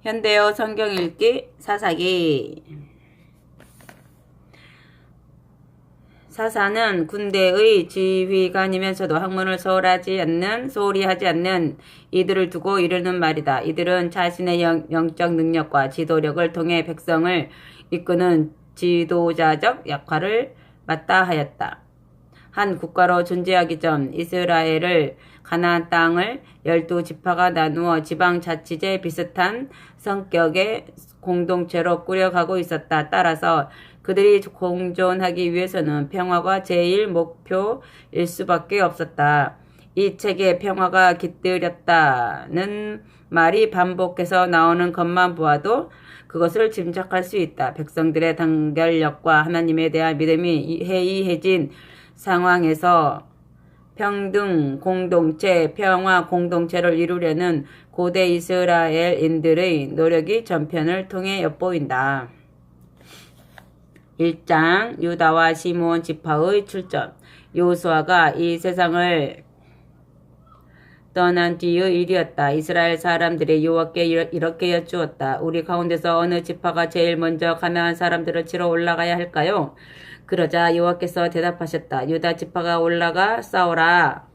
현대어 성경 읽기 사사기. 사사는 군대의 지휘관이면서도 학문을 소홀히 하지 않는 이들을 두고 이르는 말이다. 이들은 자신의 영적 능력과 지도력을 통해 백성을 이끄는 지도자적 역할을 맡다 하였다. 한 국가로 존재하기 전 이스라엘을 가나안 땅을 12지파가 나누어 지방자치제 비슷한 성격의 공동체로 꾸려가고 있었다. 따라서 그들이 공존하기 위해서는 평화가 제일 목표일 수밖에 없었다. 이 책에 평화가 깃들였다는 말이 반복해서 나오는 것만 보아도 그것을 짐작할 수 있다. 백성들의 단결력과 하나님에 대한 믿음이 해이해진 상황에서 평등 공동체, 평화 공동체를 이루려는 고대 이스라엘인들의 노력이 전편을 통해 엿보인다. 1장 유다와 시므온 지파의 출전. 여호수아가 이 세상을 떠난 뒤의 일이었다. 이스라엘 사람들이 여호와께 이렇게 여쭈었다. 우리 가운데서 어느 지파가 제일 먼저 가나안 사람들을 치러 올라가야 할까요? 그러자 여호와께서 대답하셨다. 유다 지파가 올라가 싸우라.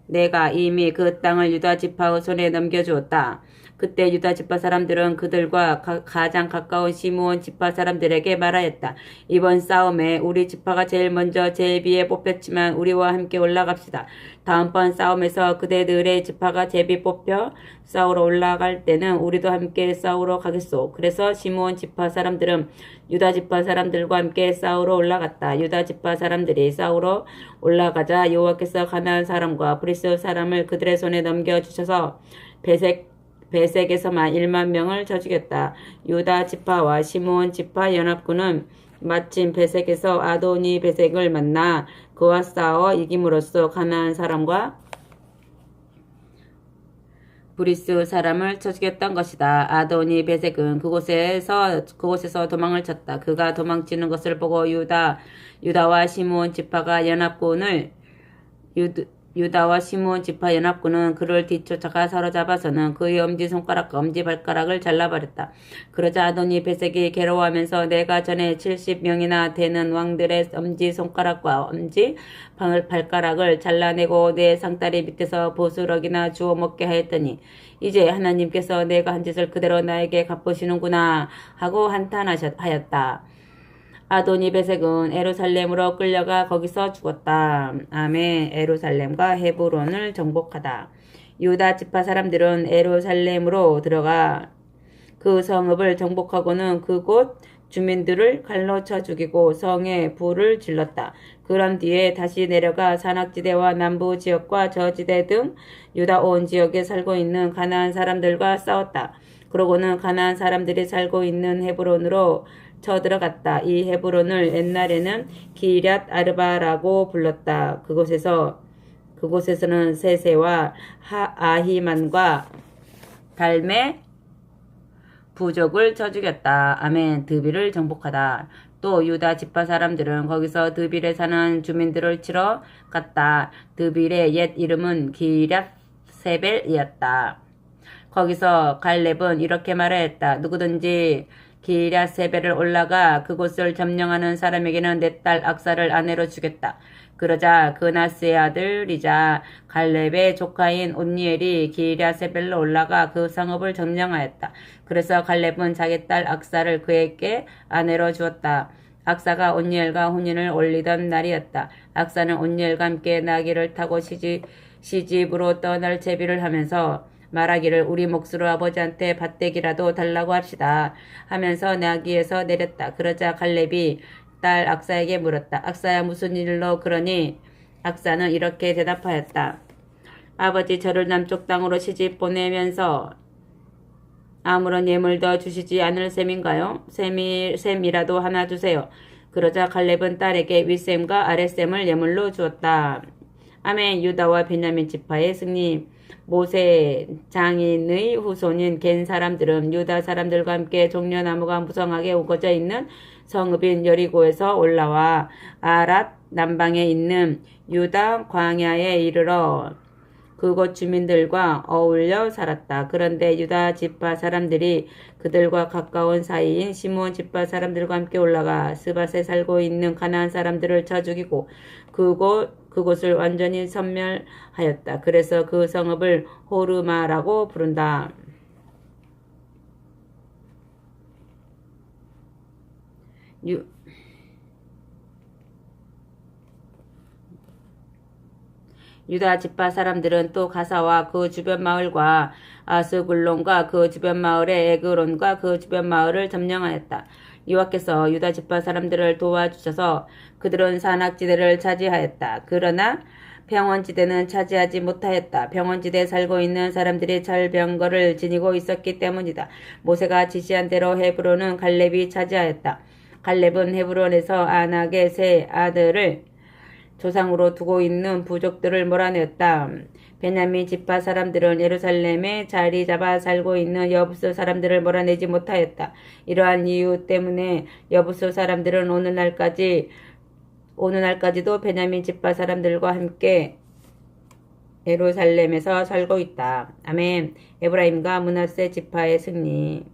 내가 이미 그 땅을 유다 지파의 손에 넘겨주었다. 그때 유다 지파 사람들은 그들과 가장 가까운 시므온 지파 사람들에게 말하였다. 이번 싸움에 우리 지파가 제일 먼저 제비에 뽑혔지만 우리와 함께 올라갑시다. 다음번 싸움에서 그대들의 지파가 제비 뽑혀 싸우러 올라갈 때는 우리도 함께 싸우러 가겠소. 그래서 시므온 지파 사람들은 유다 지파 사람들과 함께 싸우러 올라갔다. 유다 지파 사람들이 싸우러 올라가자 여호와께서 가나안 사람과 브리스 사람을 그들의 손에 넘겨주셔서 베색에서만 1만 명을 쳐 죽였다. 유다 지파와 시므온 지파 연합군은 마침 베색에서 아도니 베색을 만나 그와 싸워 이김으로써 가나안 사람과 브리스 사람을 쳐 죽였던 것이다. 아도니 베색은 그곳에서 도망을 쳤다. 그가 도망치는 것을 보고 유다와 시므온 지파 연합군은 그를 뒤쫓아가 사로잡아서는 그의 엄지손가락과 엄지발가락을 잘라버렸다. 그러자 아도니 베색이 괴로워하면서 내가 전에 70명이나 되는 왕들의 엄지손가락과 엄지발가락을 잘라내고 내 상다리 밑에서 보스럭이나 주워 먹게 하였더니 이제 하나님께서 내가 한 짓을 그대로 나에게 갚으시는구나 하고 한탄하였다. 아도니 베색은 예루살렘으로 끌려가 거기서 죽었다. 아멘. 예루살렘과 헤브론을 정복하다. 유다 지파 사람들은 예루살렘으로 들어가 그 성읍을 정복하고는 그곳 주민들을 칼로 쳐 죽이고 성에 불을 질렀다. 그런 뒤에 다시 내려가 산악지대와 남부 지역과 저지대 등 유다 온 지역에 살고 있는 가나안 사람들과 싸웠다. 그러고는 가나안 사람들이 살고 있는 헤브론으로 쳐들어갔다. 이 헤브론을 옛날에는 기럇 아르바라고 불렀다. 그곳에서는 세세와 아히만과 달메 부족을 쳐 죽였다. 아멘. 드빌을 정복하다. 또 유다 지파 사람들은 거기서 드빌에 사는 주민들을 치러 갔다. 드빌의 옛 이름은 기럇 세벨이었다. 거기서 갈렙은 이렇게 말하였다. 누구든지 기럇 세벨을 올라가 그곳을 점령하는 사람에게는 내 딸 악사를 아내로 주겠다. 그러자 그나스의 아들이자 갈렙의 조카인 온니엘이 기럇 세벨로 올라가 그 성읍을 점령하였다. 그래서 갈렙은 자기 딸 악사를 그에게 아내로 주었다. 악사가 온니엘과 혼인을 올리던 날이었다. 악사는 온니엘과 함께 나귀를 타고 시집으로 떠날 제비를 하면서 말하기를 우리 몫으로 아버지한테 밭대기라도 달라고 합시다 하면서 나귀에서 내렸다. 그러자 갈렙이 딸 악사에게 물었다. 악사야 무슨 일로 그러니? 악사는 이렇게 대답하였다. 아버지 저를 남쪽 땅으로 시집 보내면서 아무런 예물도 주시지 않을 셈인가요? 셈이라도 하나 주세요. 그러자 갈렙은 딸에게 윗셈과 아랫셈을 예물로 주었다. 아멘. 유다와 베냐민 지파의 승리. 모세 장인의 후손인 겐 사람들은 유다 사람들과 함께 종려나무가 무성하게 우거져 있는 성읍인 여리고에서 올라와 아랏 남방에 있는 유다 광야에 이르러 그곳 주민들과 어울려 살았다. 그런데 유다 지파 사람들이 그들과 가까운 사이인 시므온 지파 사람들과 함께 올라가 스밧에 살고 있는 가나안 사람들을 쳐 죽이고 그곳을 완전히 섬멸하였다. 그래서 그 성읍을 호르마라고 부른다. 유다 지파 사람들은 또 가사와 그 주변 마을과 아스글론과 그 주변 마을의 에그론과 그 주변 마을을 점령하였다. 여호와께서 유다 지파 사람들을 도와주셔서 그들은 산악지대를 차지하였다. 그러나 평원지대는 차지하지 못하였다. 평원지대에 살고 있는 사람들이 철병거를 지니고 있었기 때문이다. 모세가 지시한 대로 헤브론은 갈렙이 차지하였다. 갈렙은 헤브론에서 아낙의 세 아들을 조상으로 두고 있는 부족들을 몰아내었다. 베냐민 지파 사람들은 예루살렘에 자리 잡아 살고 있는 여부스 사람들을 몰아내지 못하였다. 이러한 이유 때문에 여부스 사람들은 오늘날까지도 베냐민 지파 사람들과 함께 예루살렘에서 살고 있다. 아멘. 에브라임과 므낫세 지파의 승리.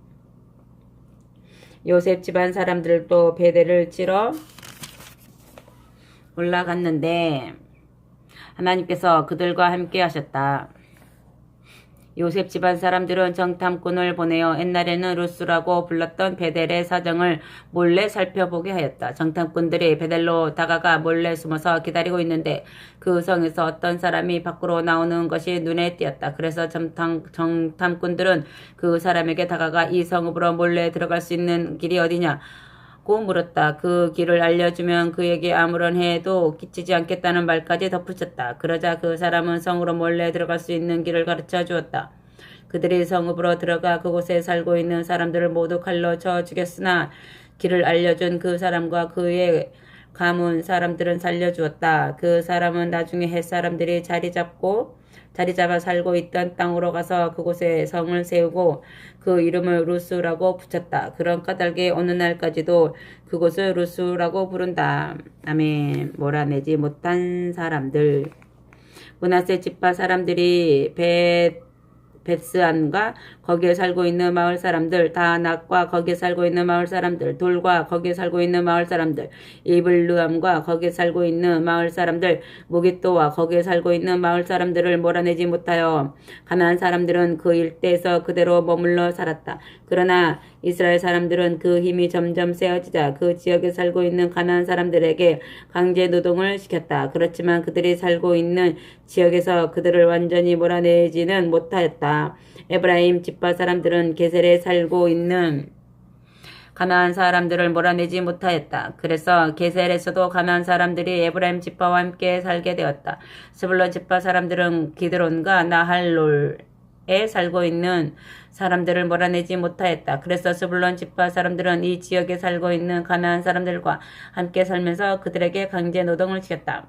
요셉 집안 사람들도 베델을 치러 올라갔는데 하나님께서 그들과 함께 하셨다. 요셉 집안 사람들은 정탐꾼을 보내어 옛날에는 루스라고 불렀던 베델의 사정을 몰래 살펴보게 하였다. 정탐꾼들이 베델로 다가가 몰래 숨어서 기다리고 있는데 그 성에서 어떤 사람이 밖으로 나오는 것이 눈에 띄었다. 그래서 정탐꾼들은 그 사람에게 다가가 이 성읍으로 몰래 들어갈 수 있는 길이 어디냐? 고 물었다. 그 길을 알려주면 그에게 아무런 해도 끼치지 않겠다는 말까지 덧붙였다. 그러자 그 사람은 성으로 몰래 들어갈 수 있는 길을 가르쳐 주었다. 그들이 성읍으로 들어가 그곳에 살고 있는 사람들을 모두 칼로 쳐 죽였으나 길을 알려준 그 사람과 그의 가문 사람들은 살려주었다. 그 사람은 나중에 헷 사람들이 자리 잡아 살고 있던 땅으로 가서 그곳에 성을 세우고 그 이름을 루스라고 붙였다. 그런 까닭에 어느 날까지도 그곳을 루스라고 부른다. 아멘. 몰아내지 못한 사람들. 므낫세 지파 사람들이 벳스안과 거기에 살고 있는 마을 사람들, 다낙과 거기에 살고 있는 마을 사람들, 돌과 거기에 살고 있는 마을 사람들, 이블르암과 거기에 살고 있는 마을 사람들, 무깃도와 거기에 살고 있는 마을 사람들을 몰아내지 못하여 가나안 사람들은 그 일대에서 그대로 머물러 살았다. 그러나 이스라엘 사람들은 그 힘이 점점 세어지자 그 지역에 살고 있는 가나안 사람들에게 강제 노동을 시켰다. 그렇지만 그들이 살고 있는 지역에서 그들을 완전히 몰아내지는 못하였다. 에브라임 지파 사람들은 게셀에 살고 있는 가나안 사람들을 몰아내지 못하였다. 그래서 게셀에서도 가나안 사람들이 에브라임 지파와 함께 살게 되었다. 스불론 지파 사람들은 기드론과 나할롤에 살고 있는 사람들을 몰아내지 못하였다. 그래서 스불론 지파 사람들은 이 지역에 살고 있는 가나안 사람들과 함께 살면서 그들에게 강제 노동을 시켰다.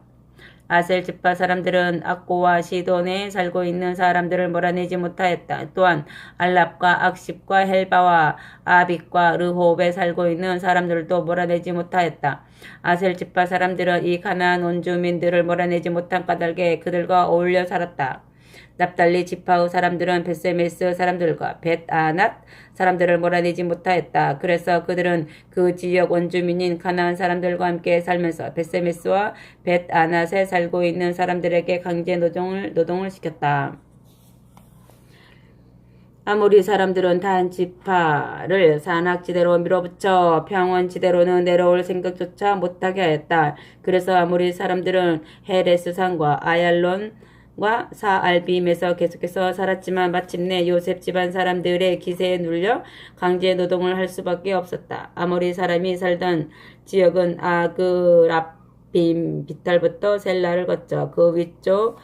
아셀 지파 사람들은 악고와 시돈에 살고 있는 사람들을 몰아내지 못하였다. 또한 알랍과 악십과 헬바와 아빅과 르홉에 살고 있는 사람들도 몰아내지 못하였다. 아셀 지파 사람들은 이 가나안 원주민들을 몰아내지 못한 까닭에 그들과 어울려 살았다. 납달리 지파의 사람들은 벳세메스 사람들과 벳아낫 사람들을 몰아내지 못하였다. 그래서 그들은 그 지역 원주민인 가나안 사람들과 함께 살면서 벳세메스와 벳아낫에 살고 있는 사람들에게 강제 노동을 시켰다. 아모리 사람들은 단 지파를 산악지대로 밀어붙여 평원지대로는 내려올 생각조차 못하게 하였다. 그래서 아모리 사람들은 헤레스산과 아얄론과 사알빔에서 계속해서 살았지만 마침내 요셉 집안 사람들의 기세에 눌려 강제 노동을 할 수밖에 없었다. 아모리 사람이 살던 지역은 아그랍빔 비탈부터 셀라를 거쳐 그 위쪽이었다.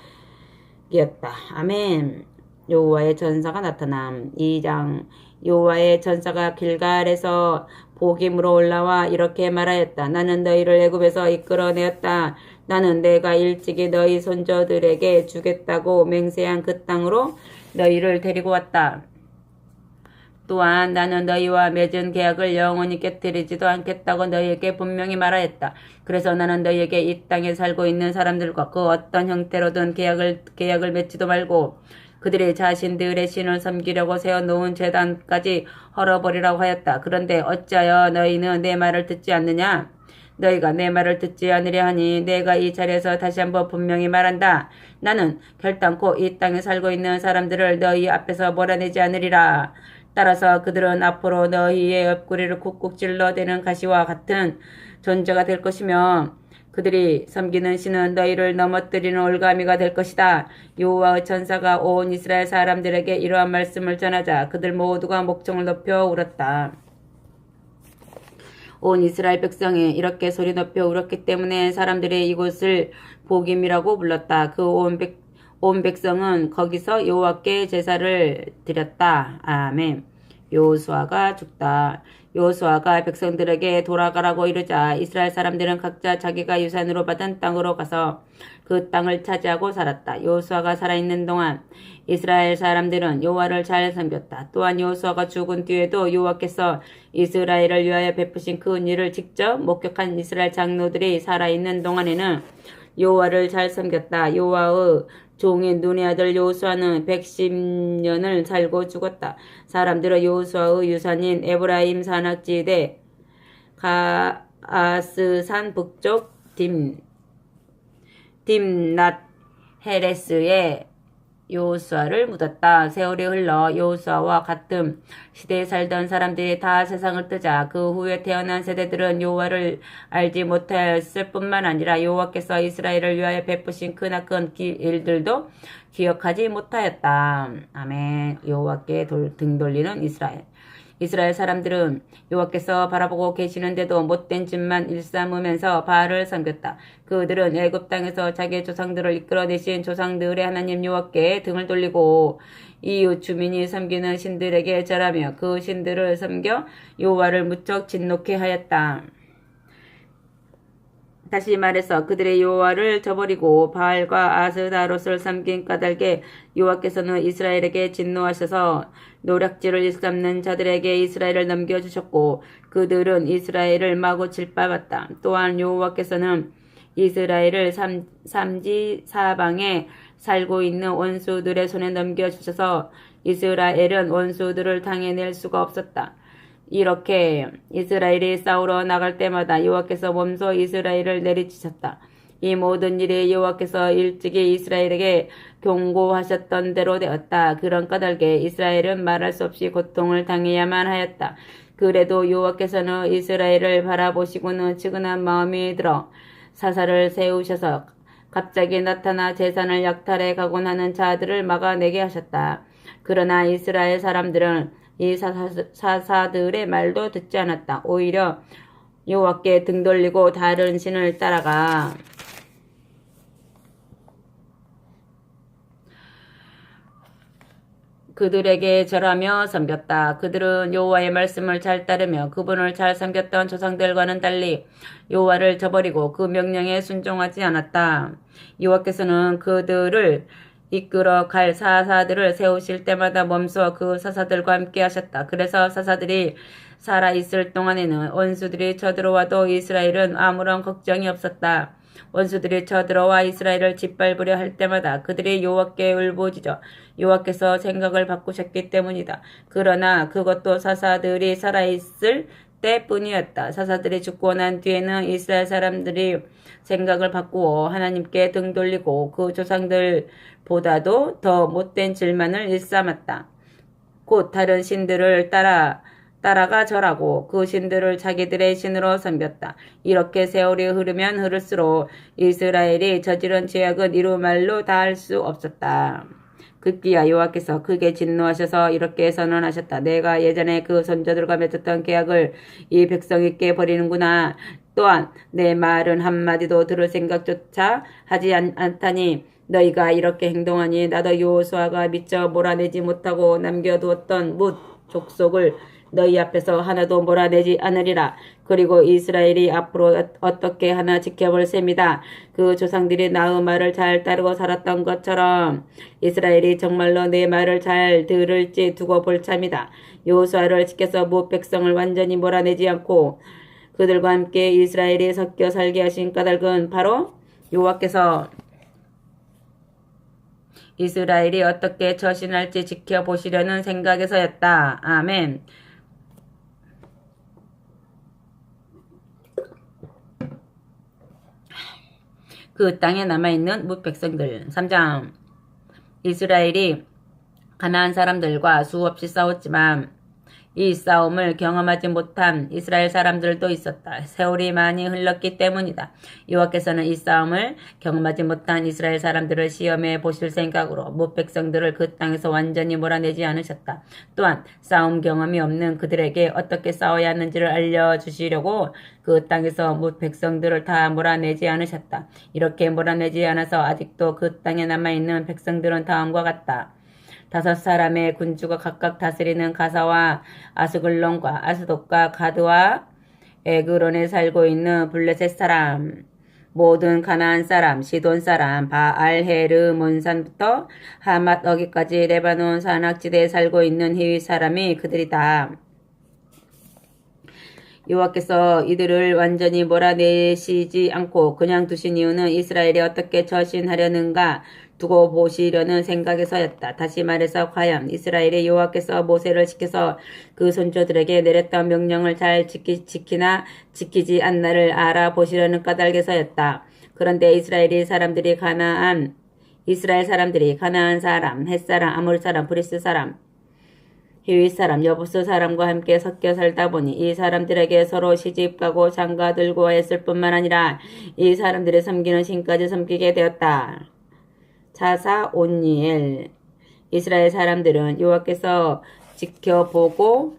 아멘. 여호와의 전사가 나타남. 2장. 여호와의 전사가 길갈에서 복임으로 올라와 이렇게 말하였다. 나는 너희를 애굽에서 이끌어내었다. 나는 내가 일찍이 너희 손자들에게 주겠다고 맹세한 그 땅으로 너희를 데리고 왔다. 또한 나는 너희와 맺은 계약을 영원히 깨뜨리지도 않겠다고 너희에게 분명히 말하였다. 그래서 나는 너희에게 이 땅에 살고 있는 사람들과 그 어떤 형태로든 계약을 맺지도 말고 그들이 자신들의 신을 섬기려고 세워놓은 제단까지 헐어버리라고 하였다. 그런데 어찌하여 너희는 내 말을 듣지 않느냐? 너희가 내 말을 듣지 않으려 하니 내가 이 자리에서 다시 한번 분명히 말한다. 나는 결단코 이 땅에 살고 있는 사람들을 너희 앞에서 몰아내지 않으리라. 따라서 그들은 앞으로 너희의 옆구리를 쿡쿡 찔러대는 가시와 같은 존재가 될 것이며 그들이 섬기는 신은 너희를 넘어뜨리는 올가미가 될 것이다. 여호와의 천사가 온 이스라엘 사람들에게 이러한 말씀을 전하자 그들 모두가 목청을 높여 울었다. 온 이스라엘 백성이 이렇게 소리 높여 울었기 때문에 사람들이 이곳을 보김이라고 불렀다. 그 온 백성은 거기서 여호와께 제사를 드렸다. 아멘. 여호수아가 죽다. 여호수아가 백성들에게 돌아가라고 이르자 이스라엘 사람들은 각자 자기가 유산으로 받은 땅으로 가서 그 땅을 차지하고 살았다. 여호수아가 살아있는 동안 이스라엘 사람들은 여호와를 잘 섬겼다. 또한 여호수아가 죽은 뒤에도 여호와께서 이스라엘을 위하여 베푸신 그 은혜를 직접 목격한 이스라엘 장로들이 살아있는 동안에는 여호와를 잘 섬겼다. 여호와의 종인 눈의 아들 여호수아는 110년을 살고 죽었다. 사람들은 여호수아의 유산인 에브라임 산악지대 가아스산 북쪽 딥낫 헤레스에 여호수아를 묻었다. 세월이 흘러 여호수아와 같은 시대에 살던 사람들이 다 세상을 뜨자 그 후에 태어난 세대들은 여호와를 알지 못하였을 뿐만 아니라 여호와께서 이스라엘을 위하여 베푸신 크나큰 일들도 기억하지 못하였다. 아멘. 여호와께 등 돌리는 이스라엘 사람들은 여호와께서 바라보고 계시는데도 못된 짓만 일삼으면서 바알을 섬겼다. 그들은 애굽 땅에서 자기의 조상들을 이끌어내신 조상들의 하나님 여호와께 등을 돌리고 이웃 주민이 섬기는 신들에게 절하며 그 신들을 섬겨 여호와를 무척 진노케 하였다. 다시 말해서 그들의 여호와를 저버리고 바알과 아스다롯을 섬긴 까닭에 여호와께서는 이스라엘에게 진노하셔서 노략질을 일삼는 자들에게 이스라엘을 넘겨주셨고 그들은 이스라엘을 마구 질밟았다. 또한 여호와께서는 이스라엘을 삼지 사방에 살고 있는 원수들의 손에 넘겨주셔서 이스라엘은 원수들을 당해낼 수가 없었다. 이렇게 이스라엘이 싸우러 나갈 때마다 여호와께서 몸소 이스라엘을 내리치셨다. 이 모든 일이 여호와께서 일찍이 이스라엘에게 경고하셨던 대로 되었다. 그런 까닭에 이스라엘은 말할 수 없이 고통을 당해야만 하였다. 그래도 여호와께서는 이스라엘을 바라보시고는 측은한 마음이 들어 사사를 세우셔서 갑자기 나타나 제산을 약탈해 가곤 하는 자들을 막아내게 하셨다. 그러나 이스라엘 사람들은 이 사사들의 말도 듣지 않았다. 오히려 여호와께 등 돌리고 다른 신을 따라가 그들에게 절하며 섬겼다. 그들은 여호와의 말씀을 잘 따르며 그분을 잘 섬겼던 조상들과는 달리 여호와를 저버리고 그 명령에 순종하지 않았다. 여호와께서는 그들을 이끌어 갈 사사들을 세우실 때마다 몸소 그 사사들과 함께 하셨다. 그래서 사사들이 살아있을 동안에는 원수들이 쳐들어와도 이스라엘은 아무런 걱정이 없었다. 원수들이 쳐들어와 이스라엘을 짓밟으려 할 때마다 그들이 여호와께 울부짖어 여호와께서 생각을 바꾸셨기 때문이다. 그러나 그것도 사사들이 살아있을 때뿐이었다. 사사들이 죽고 난 뒤에는 이스라엘 사람들이 생각을 바꾸어 하나님께 등 돌리고 그 조상들보다도 더 못된 질만을 일삼았다. 곧 다른 신들을 따라가 절하고 그 신들을 자기들의 신으로 섬겼다. 이렇게 세월이 흐르면 흐를수록 이스라엘이 저지른 죄악은 이루 말로 다할 수 없었다. 급기야 여호와께서 크게 진노하셔서 이렇게 선언하셨다. 내가 예전에 그 선조들과 맺었던 계약을 이 백성이 깨버리는구나. 또한 내 말은 한마디도 들을 생각조차 하지 않다니 너희가 이렇게 행동하니 나도 여호수아가 미처 몰아내지 못하고 남겨두었던 뭇 족속을 너희 앞에서 하나도 몰아내지 않으리라. 그리고 이스라엘이 앞으로 어떻게 하나 지켜볼 셈이다. 그 조상들이 나의 말을 잘 따르고 살았던 것처럼 이스라엘이 정말로 내 말을 잘 들을지 두고 볼 참이다. 여호수아를 지켜서 뭇 백성을 완전히 몰아내지 않고 그들과 함께 이스라엘이 섞여 살게 하신 까닭은 바로 여호와께서 이스라엘이 어떻게 처신할지 지켜보시려는 생각에서였다. 아멘. 그 땅에 남아있는 뭇 백성들. 3장. 이스라엘이 가나안 사람들과 수없이 싸웠지만 이 싸움을 경험하지 못한 이스라엘 사람들도 있었다. 세월이 많이 흘렀기 때문이다. 여호와께서는 이 싸움을 경험하지 못한 이스라엘 사람들을 시험해 보실 생각으로 뭇 백성들을 그 땅에서 완전히 몰아내지 않으셨다. 또한 싸움 경험이 없는 그들에게 어떻게 싸워야 하는지를 알려주시려고 그 땅에서 뭇 백성들을 다 몰아내지 않으셨다. 이렇게 몰아내지 않아서 아직도 그 땅에 남아있는 백성들은 다음과 같다. 5사람의 군주가 각각 다스리는 가사와 아스글론과 아스돗과 가드와 에그론에 살고 있는 블레셋 사람, 모든 가나안 사람, 시돈 사람, 바알헤르몬산부터 하맛 어기까지 레바논 산악지대에 살고 있는 히윗 사람이 그들이다. 여호와께서 이들을 완전히 몰아내시지 않고 그냥 두신 이유는 이스라엘이 어떻게 처신하려는가 두고 보시려는 생각에서였다. 다시 말해서 과연 이스라엘이 여호와께서 모세를 시켜서 그 손조들에게 내렸던 명령을 잘 지키나 지키지 않나를 알아보시려는 까닭에서였다. 그런데 이스라엘 사람들이 가나안 사람, 헷 사람, 아몰 사람, 브리스 사람, 히윗 사람, 여부스 사람과 함께 섞여 살다 보니 이 사람들에게 서로 시집가고 장가들고 했을 뿐만 아니라 이 사람들의 섬기는 신까지 섬기게 되었다. 자사 온니엘. 이스라엘 사람들은 여호와께서 지켜보고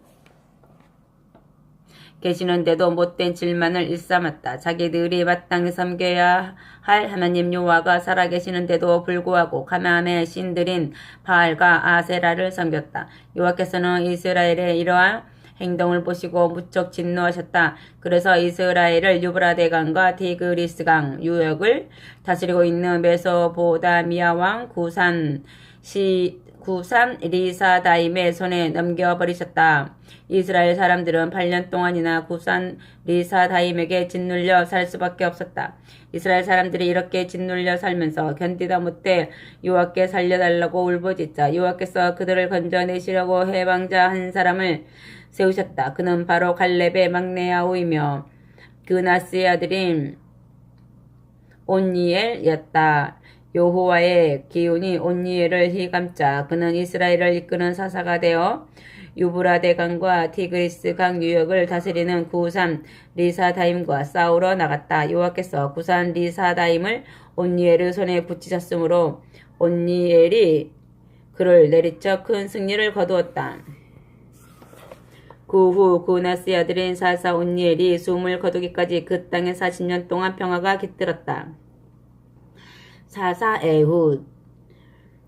계시는데도 못된 질만을 일삼았다. 자기들이 마땅히 섬겨야 할 하나님 여호와가 살아계시는데도 불구하고 가나안의 신들인 바알과 아세라를 섬겼다. 여호와께서는 이스라엘의 이러한 행동을 보시고 무척 진노하셨다. 그래서 이스라엘을 유브라데강과 티그리스강 유역을 다스리고 있는 메소포다미아 왕 구산 리사다임의 손에 넘겨버리셨다. 이스라엘 사람들은 8년 동안이나 구산 리사다임에게 짓눌려 살 수밖에 없었다. 이스라엘 사람들이 이렇게 짓눌려 살면서 견디다 못해 여호와께 살려달라고 울부짖자 여호와께서 그들을 건져내시려고 해방자 한 사람을 세우셨다. 그는 바로 갈렙의 막내 아우이며 그나스의 아들인 온니엘이었다. 여호와의 기운이 온니엘을 휘감자 그는 이스라엘을 이끄는 사사가 되어 유브라데 강과 티그리스 강 유역을 다스리는 구산 리사다임과 싸우러 나갔다. 여호와께서 구산 리사다임을 온니엘의 손에 붙이셨으므로 온니엘이 그를 내리쳐 큰 승리를 거두었다. 그 후 그나스의 아들인 사사 온니엘이 숨을 거두기까지 그 땅에 40년 동안 평화가 깃들었다. 사사 에훗.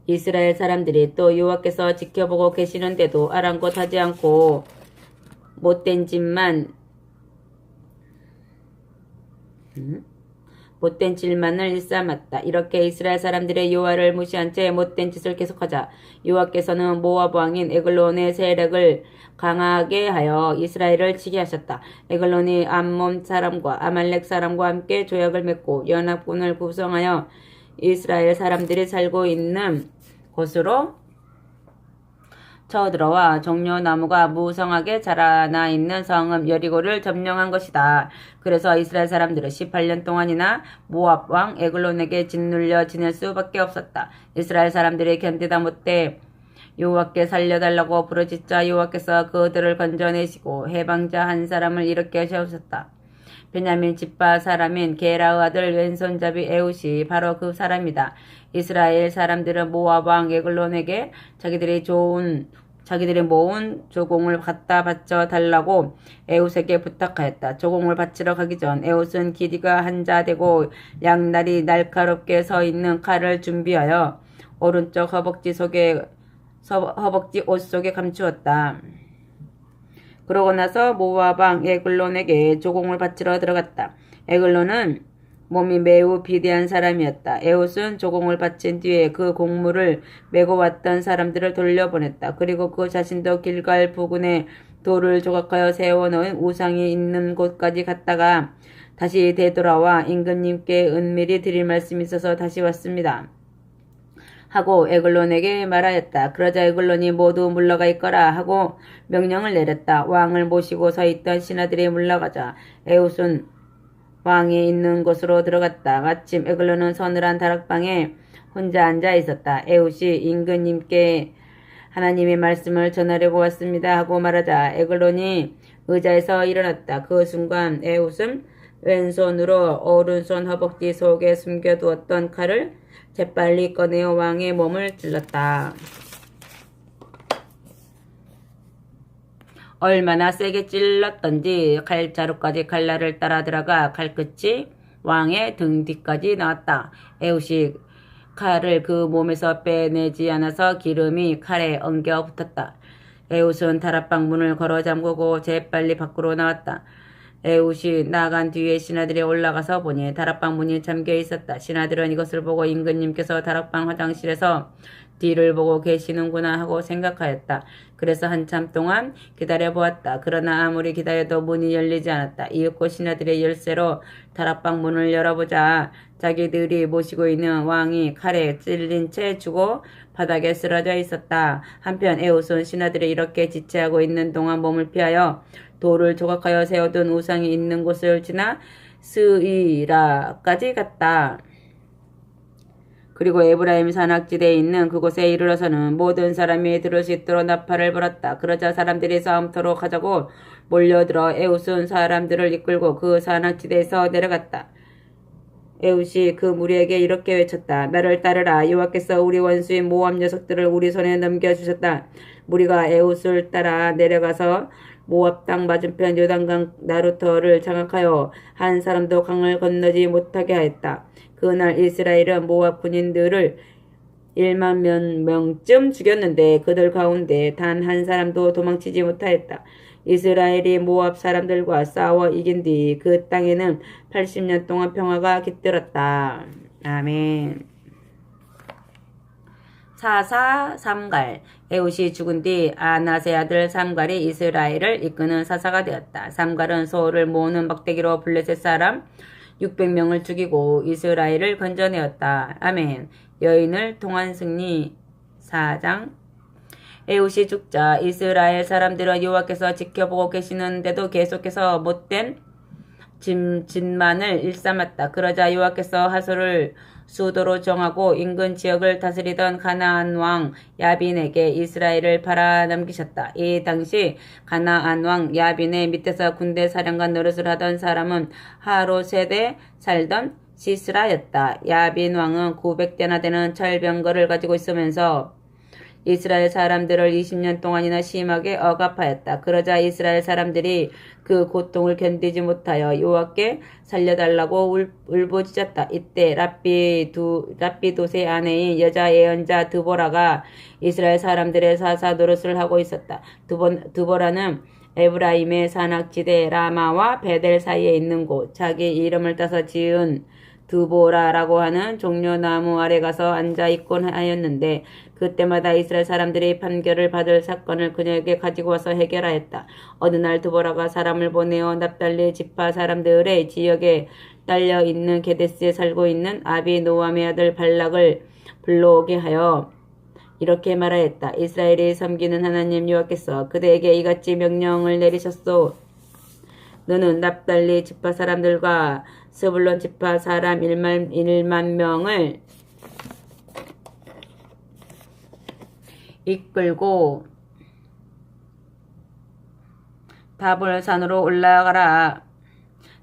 이스라엘 사람들이 또 여호와께서 지켜보고 계시는데도 아랑곳하지 않고 못된 질만을 일삼았다. 이렇게 이스라엘 사람들의 여호와를 무시한 채 못된 짓을 계속하자 여호와께서는 모압 왕인 에글론의 세력을 강하게 하여 이스라엘을 치게 하셨다. 에글론이 암몬 사람과 아말렉 사람과 함께 조약을 맺고 연합군을 구성하여 이스라엘 사람들이 살고 있는 곳으로 쳐들어와 종려나무가 무성하게 자라나 있는 성읍 여리고를 점령한 것이다. 그래서 이스라엘 사람들은 18년 동안이나 모압 왕 에글론에게 짓눌려 지낼 수밖에 없었다. 이스라엘 사람들이 견디다 못해 여호와께 살려달라고 부르짖자 여호와께서 그들을 건져내시고 해방자 한 사람을 일으켜 세우셨다. 베냐민 집바 사람인 게라의 아들 왼손잡이 에훗이 바로 그 사람이다. 이스라엘 사람들은 모압 왕 에글론에게 자기들이 모은 조공을 갖다 바쳐 달라고 에훗에게 부탁하였다. 조공을 바치러 가기 전 에훗은 길이가 한자되고 양날이 날카롭게 서 있는 칼을 준비하여 오른쪽 허벅지 옷 속에 감추었다. 그러고 나서 모압 왕 에글론에게 조공을 바치러 들어갔다. 에글론은 몸이 매우 비대한 사람이었다. 에훗은 조공을 바친 뒤에 그 공물을 메고 왔던 사람들을 돌려보냈다. 그리고 그 자신도 길갈 부근에 돌을 조각하여 세워놓은 우상이 있는 곳까지 갔다가 다시 되돌아와 임금님께 은밀히 드릴 말씀이 있어서 다시 왔습니다. 하고 에글론에게 말하였다. 그러자 에글론이 모두 물러가 있거라 하고 명령을 내렸다. 왕을 모시고 서 있던 신하들이 물러가자 에훗은 왕이 있는 곳으로 들어갔다. 마침 에글론은 서늘한 다락방에 혼자 앉아 있었다. 에훗이 임금님께 하나님의 말씀을 전하려고 왔습니다 하고 말하자 에글론이 의자에서 일어났다. 그 순간 에훗은 왼손으로 오른손 허벅지 속에 숨겨두었던 칼을 재빨리 꺼내어 왕의 몸을 찔렀다. 얼마나 세게 찔렀던지 칼자루까지 칼날을 따라 들어가 칼끝이 왕의 등 뒤까지 나왔다. 에훗이 칼을 그 몸에서 빼내지 않아서 기름이 칼에 엉겨 붙었다. 에훗은 다락방 문을 걸어 잠그고 재빨리 밖으로 나왔다. 에훗이 나간 뒤에 신하들이 올라가서 보니 다락방 문이 잠겨 있었다. 신하들은 이것을 보고 임금님께서 다락방 화장실에서 뒤를 보고 계시는구나 하고 생각하였다. 그래서 한참 동안 기다려보았다. 그러나 아무리 기다려도 문이 열리지 않았다. 이윽고 신하들의 열쇠로 다락방 문을 열어보자 자기들이 모시고 있는 왕이 칼에 찔린 채 죽어 바닥에 쓰러져 있었다. 한편 에훗은 신하들이 이렇게 지체하고 있는 동안 몸을 피하여 돌을 조각하여 세워둔 우상이 있는 곳을 지나 스이라까지 갔다. 그리고 에브라임 산악지대에 있는 그곳에 이르러서는 모든 사람이 들을 수 있도록 나팔을 불었다. 그러자 사람들이 싸움터로 가자고 몰려들어 에훗은 사람들을 이끌고 그 산악지대에서 내려갔다. 에훗이 그 무리에게 이렇게 외쳤다. 나를 따르라. 여호와께서 우리 원수인 모압 녀석들을 우리 손에 넘겨주셨다. 무리가 에훗을 따라 내려가서 모압 땅 맞은편 요단강 나루터를 장악하여 한 사람도 강을 건너지 못하게 하였다. 그날 이스라엘은 모압 군인들을 1만 명쯤 죽였는데 그들 가운데 단 한 사람도 도망치지 못하였다. 이스라엘이 모압 사람들과 싸워 이긴 뒤 그 땅에는 80년 동안 평화가 깃들었다. 아멘. 사사 삼갈. 에훗이 죽은 뒤 아낫의 아들 삼갈이 이스라엘을 이끄는 사사가 되었다. 삼갈은 소를 모으는 막대기로 블레셋 사람 600명을 죽이고 이스라엘을 건져내었다. 아멘. 여인을 통한 승리. 4장. 에훗이 죽자 이스라엘 사람들은 여호와께서 지켜보고 계시는데도 계속해서 못된 진만을 일삼았다. 그러자 여호와께서 하솔을 수도로 정하고 인근 지역을 다스리던 가나안 왕 야빈에게 이스라엘을 팔아 넘기셨다. 이 당시 가나안 왕 야빈의 밑에서 군대 사령관 노릇을 하던 사람은 하로셋에 살던 시스라였다. 야빈 왕은 900대나 되는 철병거를 가지고 있으면서 이스라엘 사람들을 20년 동안이나 심하게 억압하였다. 그러자 이스라엘 사람들이 그 고통을 견디지 못하여 여호와께 살려달라고 울부짖었다. 이때 랍비도세 아내인 여자 예언자 드보라가 이스라엘 사람들의 사사 노릇을 하고 있었다. 드보라는 에브라임의 산악지대 라마와 베델 사이에 있는 곳, 자기 이름을 따서 지은 드보라라고 하는 종려나무 아래 가서 앉아 있곤 하였는데 그때마다 이스라엘 사람들이 판결을 받을 사건을 그녀에게 가지고 와서 해결하였다. 어느 날 드보라가 사람을 보내어 납달리 지파 사람들의 지역에 딸려 있는 게데스에 살고 있는 아비노함의 아들 발락을 불러오게 하여 이렇게 말하였다. 이스라엘이 섬기는 하나님 여호와께서 그대에게 이같이 명령을 내리셨소. 너는 납달리 지파 사람들과 스불론 지파 사람 1만 명을 이끌고 다볼산으로 올라가라.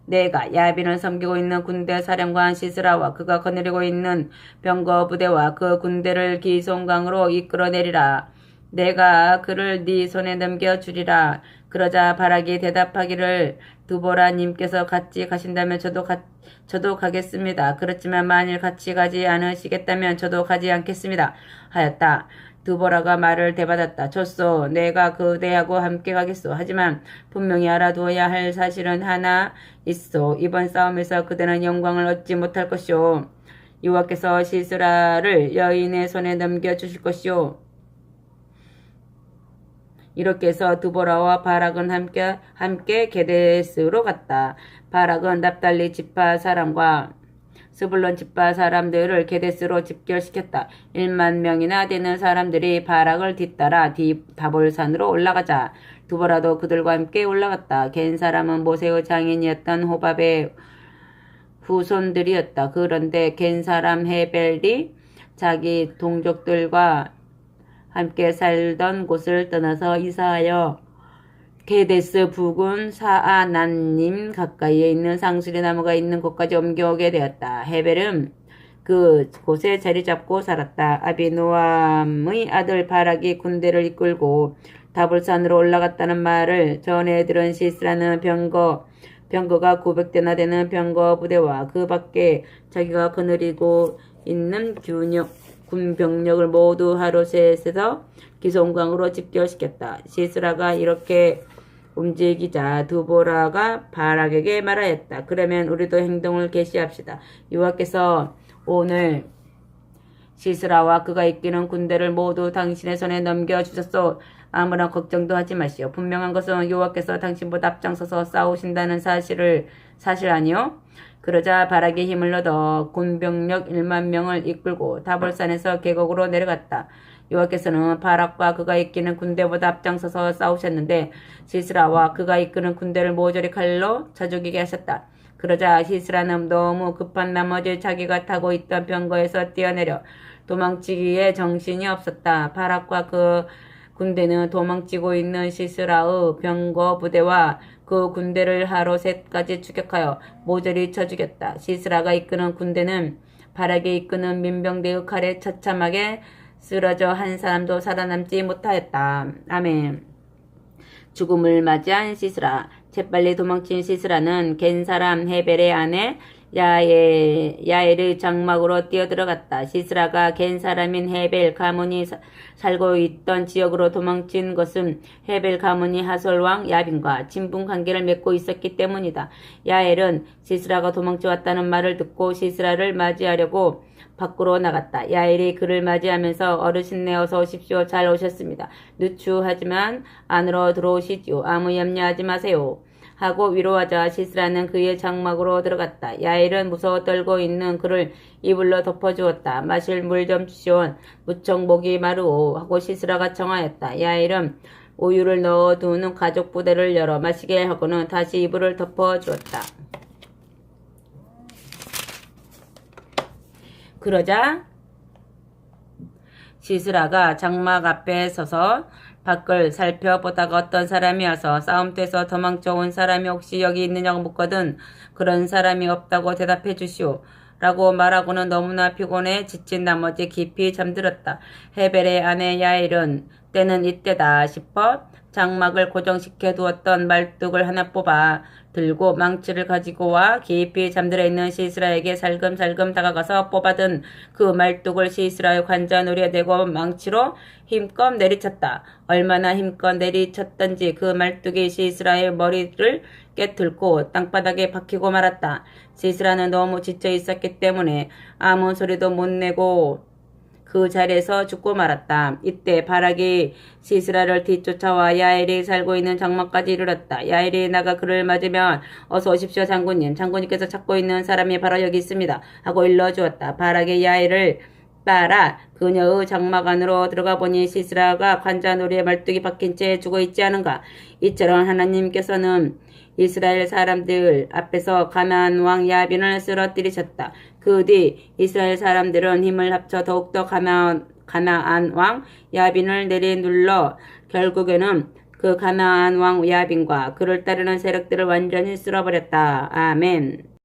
내가 야빈을 섬기고 있는 군대 사령관 시스라와 그가 거느리고 있는 병거 부대와 그 군대를 기송강으로 이끌어내리라. 내가 그를 네 손에 넘겨주리라. 그러자 바락이 대답하기를 드보라님께서 같이 가신다면 저도 가겠습니다. 그렇지만 만일 같이 가지 않으시겠다면 저도 가지 않겠습니다. 하였다. 드보라가 말을 대받았다. 좋소. 내가 그대하고 함께 가겠소. 하지만 분명히 알아두어야 할 사실은 하나 있소. 이번 싸움에서 그대는 영광을 얻지 못할 것이오. 여호와께서 시스라를 여인의 손에 넘겨주실 것이오. 이렇게 해서 드보라와 바락은 함께 게데스로 갔다. 바락은 납달리 지파 사람과 스불론 지파 사람들을 게데스로 집결시켰다. 1만 명이나 되는 사람들이 바락을 뒤따라 다볼산으로 올라가자 드보라도 그들과 함께 올라갔다. 겐 사람은 모세의 장인이었던 호밥의 후손들이었다. 그런데 겐 사람 헤벨이 자기 동족들과 함께 살던 곳을 떠나서 이사하여 게데스 부근 사아난님 가까이에 있는 상수리 나무가 있는 곳까지 옮겨오게 되었다. 헤벨은 그 곳에 자리 잡고 살았다. 아비노암의 아들 바락이 군대를 이끌고 다볼산으로 올라갔다는 말을 전해 들은 시스라는 병거가 900대나 되는 병거 부대와 그 밖에 자기가 거느리고 있는 군 병력을 모두 하롯셋에서 기송강으로 집결시켰다. 시스라가 이렇게 움직이자 드보라가 바락에게 말하였다. 그러면 우리도 행동을 개시합시다. 여호와께서 오늘 시스라와 그가 이끄는 군대를 모두 당신의 손에 넘겨주셨소. 아무런 걱정도 하지 마시오. 분명한 것은 여호와께서 당신보다 앞장서서 싸우신다는 사실 아니요? 그러자 바락이 힘을 얻어 군병력 1만 명을 이끌고 다볼산에서 계곡으로 내려갔다. 여호와께서는 바락과 그가 이끄는 군대보다 앞장서서 싸우셨는데 시스라와 그가 이끄는 군대를 모조리 칼로 쳐 죽이게 하셨다. 그러자 시스라는 너무 급한 나머지 자기가 타고 있던 병거에서 뛰어내려 도망치기에 정신이 없었다. 바락과 그 군대는 도망치고 있는 시스라의 병거 부대와 그 군대를 하루셋까지 추격하여 모조리 쳐 죽였다. 시스라가 이끄는 군대는 바락이 이끄는 민병대의 칼에 처참하게 쓰러져 한 사람도 살아남지 못하였다. 아멘. 죽음을 맞이한 시스라. 재빨리 도망친 시스라는 겐 사람 헤벨의 아내 야엘의 장막으로 뛰어들어갔다. 시스라가 겐 사람인 헤벨 가문이 살고 있던 지역으로 도망친 것은 헤벨 가문이 하솔왕 야빈과 친분 관계를 맺고 있었기 때문이다. 야엘은 시스라가 도망쳐왔다는 말을 듣고 시스라를 맞이하려고 밖으로 나갔다. 야엘이 그를 맞이하면서 어르신네 어서 오십시오. 잘 오셨습니다. 누추하지만 안으로 들어오시지요. 아무 염려하지 마세요. 하고 위로하자 시스라는 그의 장막으로 들어갔다. 야엘은 무서워 떨고 있는 그를 이불로 덮어주었다. 마실 물 좀 주시오. 무척 목이 마르오. 하고 시스라가 청하였다. 야엘은 우유를 넣어두는 가죽 부대를 열어 마시게 하고는 다시 이불을 덮어주었다. 그러자 시스라가 장막 앞에 서서 밖을 살펴보다가 어떤 사람이 와서 싸움터에서 도망쳐온 사람이 혹시 여기 있느냐고 묻거든 그런 사람이 없다고 대답해 주시오. 라고 말하고는 너무나 피곤해 지친 나머지 깊이 잠들었다. 헤벨의 아내 야엘은 때는 이때다 싶어 장막을 고정시켜 두었던 말뚝을 하나 뽑아 들고 망치를 가지고 와 깊이 잠들어 있는 시스라에게 살금살금 다가가서 뽑아든 그 말뚝을 시스라의 관자놀이에 대고 망치로 힘껏 내리쳤다. 얼마나 힘껏 내리쳤던지 그 말뚝이 시스라의 머리를 깨뚫고 땅바닥에 박히고 말았다. 시스라는 너무 지쳐 있었기 때문에 아무 소리도 못 내고 그 자리에서 죽고 말았다. 이때 바락이 시스라를 뒤쫓아와 야엘이 살고 있는 장막까지 이르렀다. 야엘이 나가 그를 맞으면 어서 오십시오 장군님. 장군님께서 찾고 있는 사람이 바로 여기 있습니다. 하고 일러주었다. 바락이 야엘을 따라 그녀의 장막 안으로 들어가 보니 시스라가 관자놀이에 말뚝이 박힌 채 죽어 있지 않은가. 이처럼 하나님께서는 이스라엘 사람들 앞에서 가나안 왕 야빈을 쓰러뜨리셨다. 그 뒤 이스라엘 사람들은 힘을 합쳐 더욱더 가나안 왕 야빈을 내리눌러 결국에는 그 가나안 왕 야빈과 그를 따르는 세력들을 완전히 쓸어버렸다. 아멘.